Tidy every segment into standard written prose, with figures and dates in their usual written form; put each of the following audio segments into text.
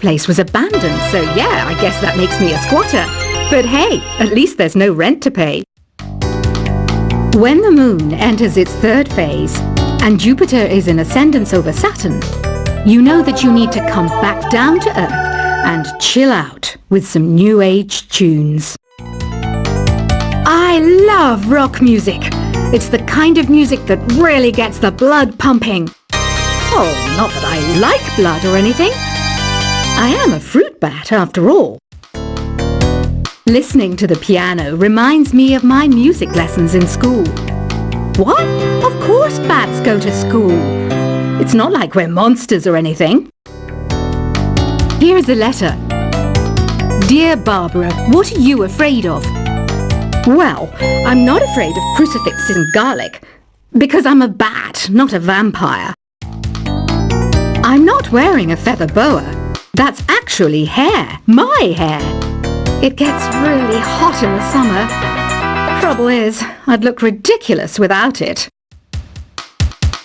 place was abandoned, so yeah, I guess that makes me a squatter. But hey, at least there's no rent to pay. When the moon enters its third phase and Jupiter is in ascendance over Saturn, you know that you need to come back down to Earth and chill out with some new age tunes. I love rock music. It's the kind of music that really gets the blood pumping. Oh, not that I like blood or anything. I am a fruit bat after all. Listening to the piano reminds me of my music lessons in school. What? Of course bats go to school. It's not like we're monsters or anything. Here's a letter. Dear Barbara, what are you afraid of? Well, I'm not afraid of crucifixes and garlic, because I'm a bat, not a vampire. I'm not wearing a feather boa. That's actually hair, my hair. It gets really hot in the summer. Trouble is, I'd look ridiculous without it.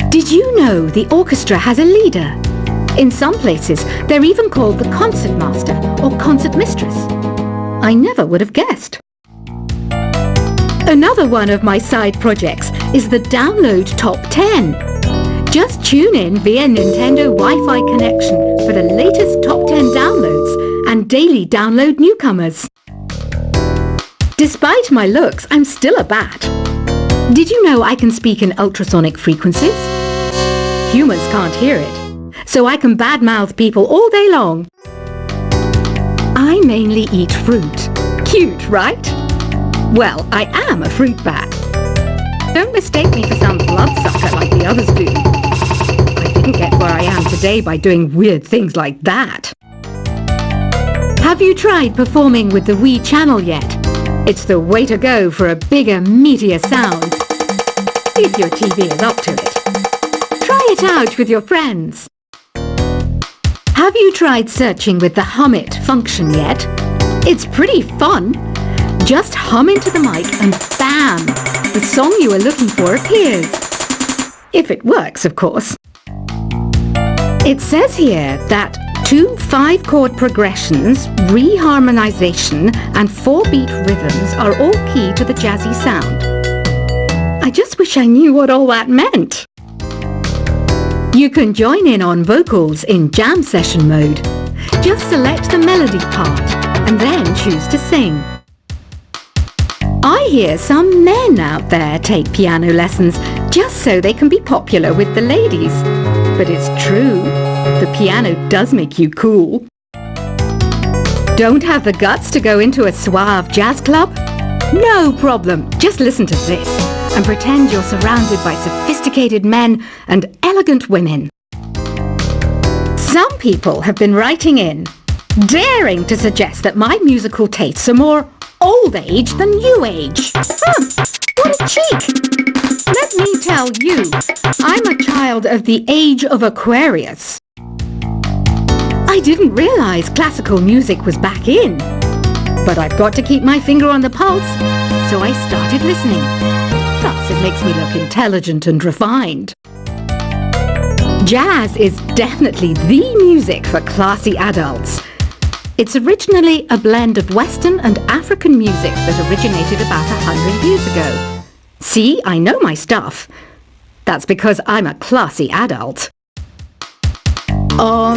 Did you know the orchestra has a leader? In some places, they're even called the concertmaster or concertmistress. I never would have guessed. Another one of my side projects is the Download Top 10. Just tune in via Nintendo Wi-Fi connection for the latest Top 10 downloads and daily download newcomers. Despite my looks, I'm still a bat. Did you know I can speak in ultrasonic frequencies? Humans can't hear it, so I can badmouth people all day long. I mainly eat fruit. Cute, right? Well, I am a fruit bat. Don't mistake me for some bloodsucker like the others do. I didn't get where I am today by doing weird things like that. Have you tried performing with the Wii channel yet? It's the way to go for a bigger, meatier sound. If your TV is up to it. Try it out with your friends. Have you tried searching with the Hum It function yet? It's pretty fun. Just hum into the mic and bam! The song you are looking for appears. If it works, of course. It says here that 2 5-chord progressions, reharmonization, and 4-beat rhythms are all key to the jazzy sound. I just wish I knew what all that meant. You can join in on vocals in jam session mode. Just select the melody part and then choose to sing. I hear some men out there take piano lessons just so they can be popular with the ladies. But it's true, the piano does make you cool. Don't have the guts to go into a suave jazz club? No problem, just listen to this and pretend you're surrounded by sophisticated men and elegant women. Some people have been writing in, daring to suggest that my musical tastes are more old age than new age. What a cheek! Let me tell you, I'm a child of the age of Aquarius. I didn't realize classical music was back in. But I've got to keep my finger on the pulse, so I started listening. Plus, it makes me look intelligent and refined. Jazz is definitely the music for classy adults. It's originally a blend of Western and African music that originated about 100 years ago. See, I know my stuff. That's because I'm a classy adult. Oh,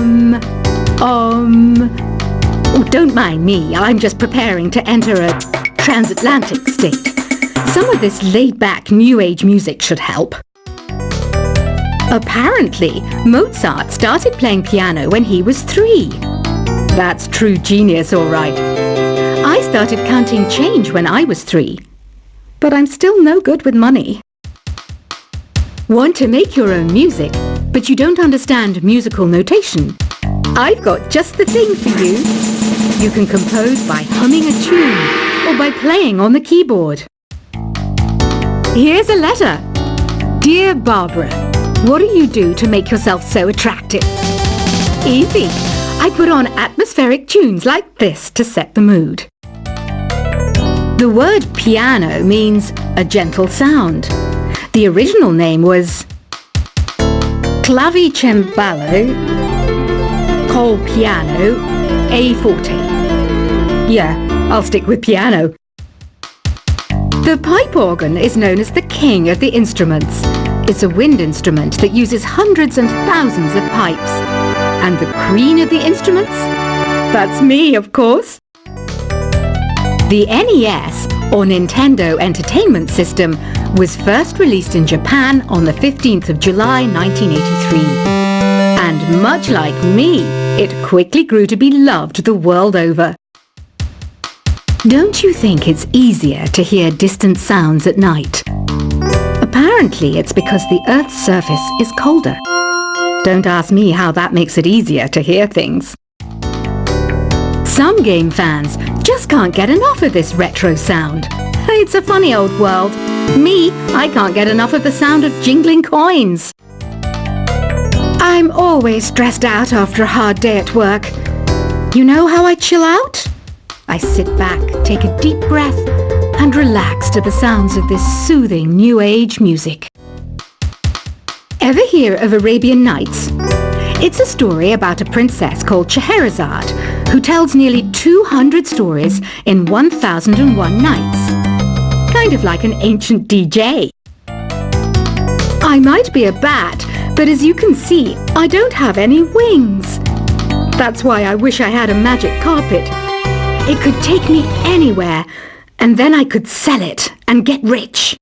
don't mind me. I'm just preparing to enter a transatlantic state. Some of this laid-back New Age music should help. Apparently, Mozart started playing piano when he was 3. That's true genius, all right. I started counting change when I was 3. But I'm still no good with money. Want to make your own music, but you don't understand musical notation? I've got just the thing for you. You can compose by humming a tune or by playing on the keyboard. Here's a letter. Dear Barbara, what do you do to make yourself so attractive? Easy. I put on atmospheric tunes like this to set the mood. The word piano means a gentle sound. The original name was clavicembalo call piano A forte. Yeah, I'll stick with piano. The pipe organ is known as the king of the instruments. It's a wind instrument that uses hundreds and thousands of pipes. And the queen of the instruments? That's me, of course. The NES, or Nintendo Entertainment System, was first released in Japan on the 15th of July 1983. And much like me, it quickly grew to be loved the world over. Don't you think it's easier to hear distant sounds at night? Apparently it's because the Earth's surface is colder. Don't ask me how that makes it easier to hear things. Some game fans just can't get enough of this retro sound. It's a funny old world. Me, I can't get enough of the sound of jingling coins. I'm always stressed out after a hard day at work. You know how I chill out? I sit back, take a deep breath, and relax to the sounds of this soothing New Age music. Ever hear of Arabian Nights? It's a story about a princess called Scheherazade, who tells nearly 200 stories in 1001 nights. Kind of like an ancient DJ. I might be a bat, but as you can see, I don't have any wings. That's why I wish I had a magic carpet. It could take me anywhere, and then I could sell it and get rich.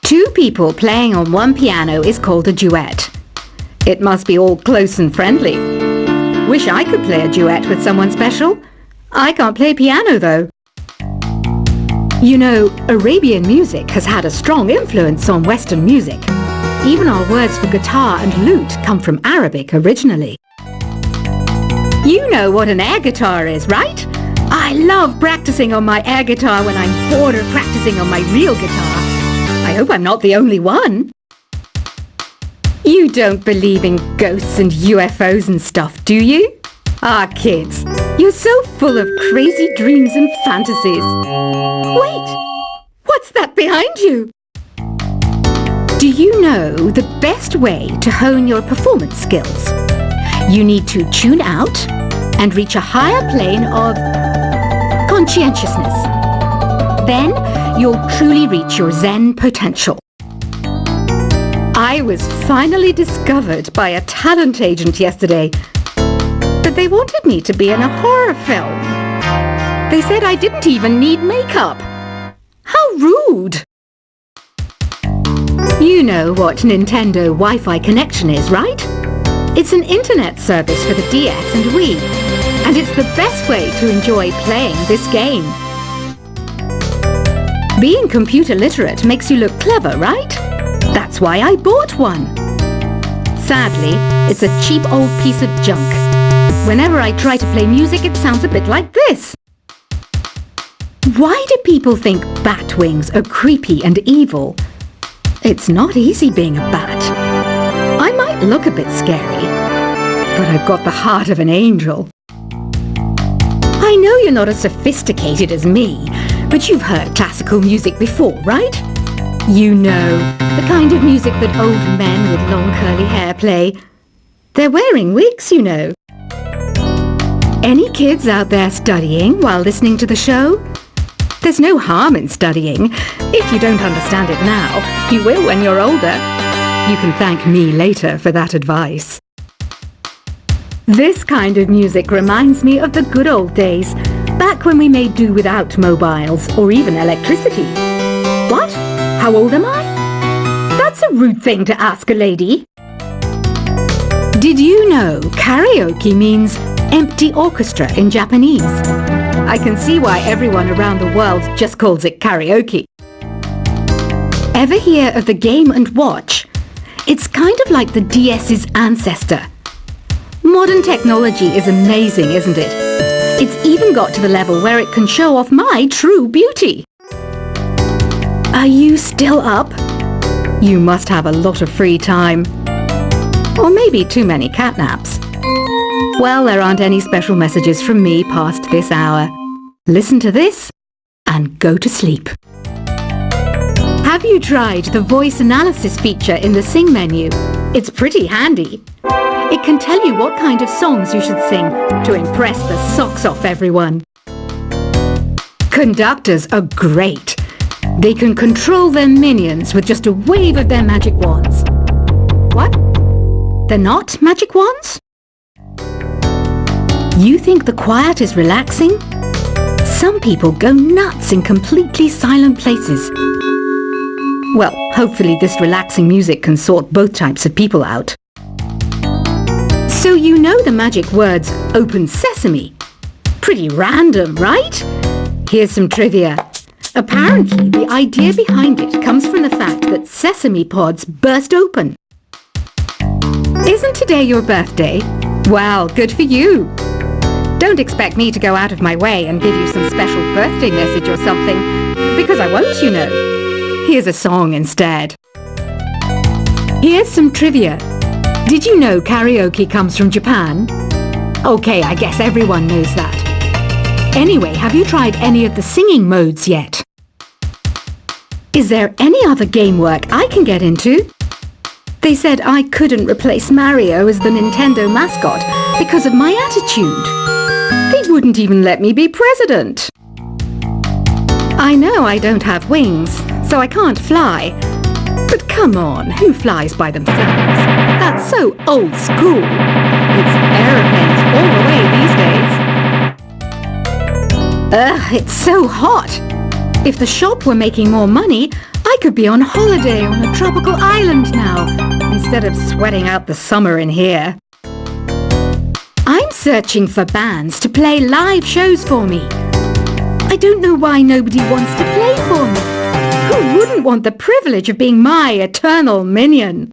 Two people playing on one piano is called a duet. It must be all close and friendly. Wish I could play a duet with someone special. I can't play piano though. You know, Arabian music has had a strong influence on Western music. Even our words for guitar and lute come from Arabic originally. You know what an air guitar is, right? I love practicing on my air guitar when I'm bored of practicing on my real guitar. I hope I'm not the only one. You don't believe in ghosts and UFOs and stuff, do you? Ah, kids, you're so full of crazy dreams and fantasies. Wait, what's that behind you? Do you know the best way to hone your performance skills? You need to tune out and reach a higher plane of conscientiousness. Then you'll truly reach your Zen potential. I was finally discovered by a talent agent yesterday, but they wanted me to be in a horror film. They said I didn't even need makeup. How rude! You know what Nintendo Wi-Fi connection is, right? It's an internet service for the DS and Wii, and it's the best way to enjoy playing this game. Being computer literate makes you look clever, right? That's why I bought one. Sadly, it's a cheap old piece of junk. Whenever I try to play music, it sounds a bit like this. Why do people think bat wings are creepy and evil? It's not easy being a bat. I might look a bit scary, but I've got the heart of an angel. I know you're not as sophisticated as me, but you've heard classical music before, right? You know, the kind of music that old men with long curly hair play. They're wearing wigs, you know. Any kids out there studying while listening to the show? There's no harm in studying. If you don't understand it now, you will when you're older. You can thank me later for that advice. This kind of music reminds me of the good old days, back when we made do without mobiles or even electricity. What? How old am I? That's a rude thing to ask a lady. Did you know karaoke means empty orchestra in Japanese? I can see why everyone around the world just calls it karaoke. Ever hear of the Game & Watch? It's kind of like the DS's ancestor. Modern technology is amazing, isn't it? It's even got to the level where it can show off my true beauty. Are you still up? You must have a lot of free time. Or maybe too many catnaps. Well, there aren't any special messages from me past this hour. Listen to this and go to sleep. Have you tried the voice analysis feature in the Sing menu? It's pretty handy. It can tell you what kind of songs you should sing to impress the socks off everyone. Conductors are great. They can control their minions with just a wave of their magic wands. What? They're not magic wands? You think the quiet is relaxing? Some people go nuts in completely silent places. Well, hopefully this relaxing music can sort both types of people out. So you know the magic words "Open Sesame." Pretty random, right? Here's some trivia. Apparently, the idea behind it comes from the fact that sesame pods burst open. Isn't today your birthday? Well, good for you. Don't expect me to go out of my way and give you some special birthday message or something, because I won't, you know. Here's a song instead. Here's some trivia. Did you know karaoke comes from Japan? Okay, I guess everyone knows that. Anyway, have you tried any of the singing modes yet? Is there any other game work I can get into? They said I couldn't replace Mario as the Nintendo mascot because of my attitude. They wouldn't even let me be president. I know I don't have wings, so I can't fly. But come on, who flies by themselves? That's so old school. It's aeroplanes all the way these days. Ugh, it's so hot. If the shop were making more money, I could be on holiday on a tropical island now, instead of sweating out the summer in here. I'm searching for bands to play live shows for me. I don't know why nobody wants to play for me. Who wouldn't want the privilege of being my eternal minion?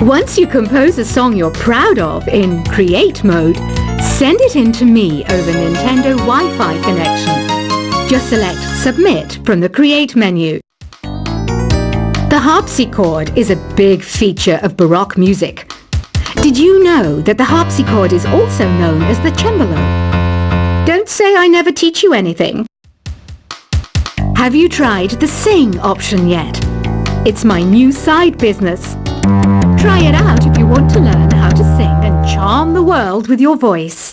Once you compose a song you're proud of in Create mode, send it in to me over Nintendo Wi-Fi connection. Just select Submit from the Create menu. The harpsichord is a big feature of Baroque music. Did you know that the harpsichord is also known as the cembalo? Don't say I never teach you anything. Have you tried the Sing option yet? It's my new side business. Try it out if you want to learn how to sing and charm the world with your voice.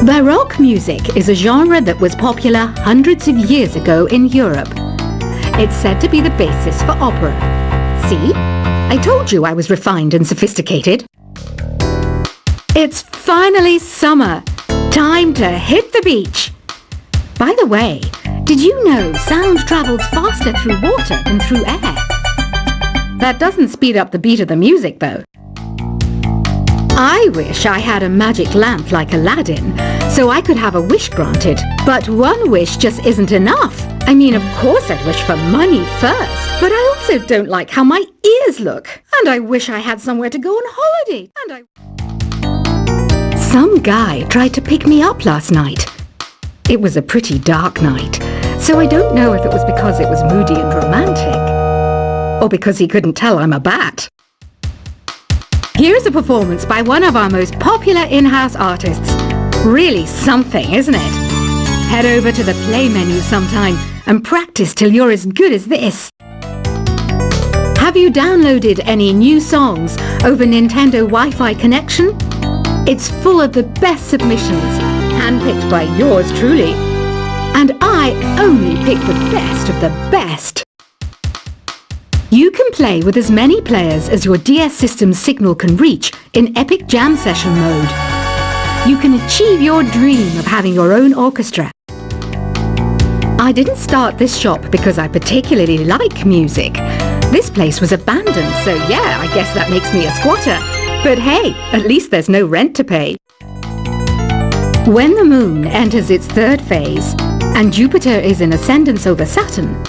Baroque music is a genre that was popular hundreds of years ago in Europe. It's said to be the basis for opera. See? I told you I was refined and sophisticated. It's finally summer. Time to hit the beach. By the way, did you know sound travels faster through water than through air? That doesn't speed up the beat of the music, though. I wish I had a magic lamp like Aladdin, so I could have a wish granted. But one wish just isn't enough. I mean, of course I'd wish for money first, but I also don't like how my ears look. And I wish I had somewhere to go on holiday. Some guy tried to pick me up last night. It was a pretty dark night, so I don't know if it was because it was moody and romantic, or because he couldn't tell I'm a bat. Here's a performance by one of our most popular in-house artists. Really something, isn't it? Head over to the play menu sometime and practice till you're as good as this. Have you downloaded any new songs over Nintendo Wi-Fi connection? It's full of the best submissions, handpicked by yours truly. And I only pick the best of the best. You can play with as many players as your DS system's signal can reach in Epic Jam Session mode. You can achieve your dream of having your own orchestra. I didn't start this shop because I particularly like music. This place was abandoned, so yeah, I guess that makes me a squatter. But hey, at least there's no rent to pay. When the moon enters its third phase and Jupiter is in ascendance over Saturn,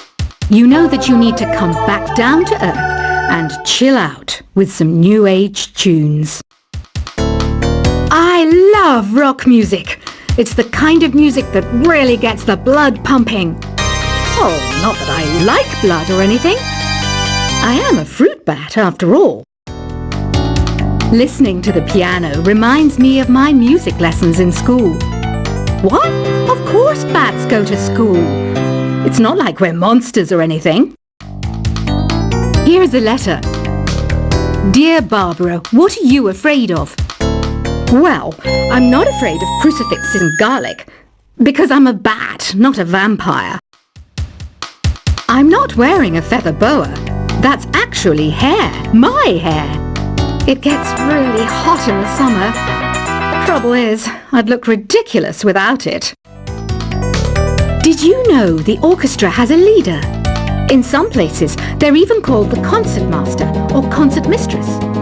you know that you need to come back down to Earth and chill out with some new age tunes. I love rock music. It's the kind of music that really gets the blood pumping. Oh, not that I like blood or anything. I am a fruit bat after all. Listening to the piano reminds me of my music lessons in school. What? Of course bats go to school. It's not like we're monsters or anything. Here's a letter. Dear Barbara, what are you afraid of? Well, I'm not afraid of crucifixes and garlic, because I'm a bat, not a vampire. I'm not wearing a feather boa. That's actually hair, my hair. It gets really hot in the summer. Trouble is, I'd look ridiculous without it. Did you know the orchestra has a leader? In some places, they're even called the concertmaster or concertmistress.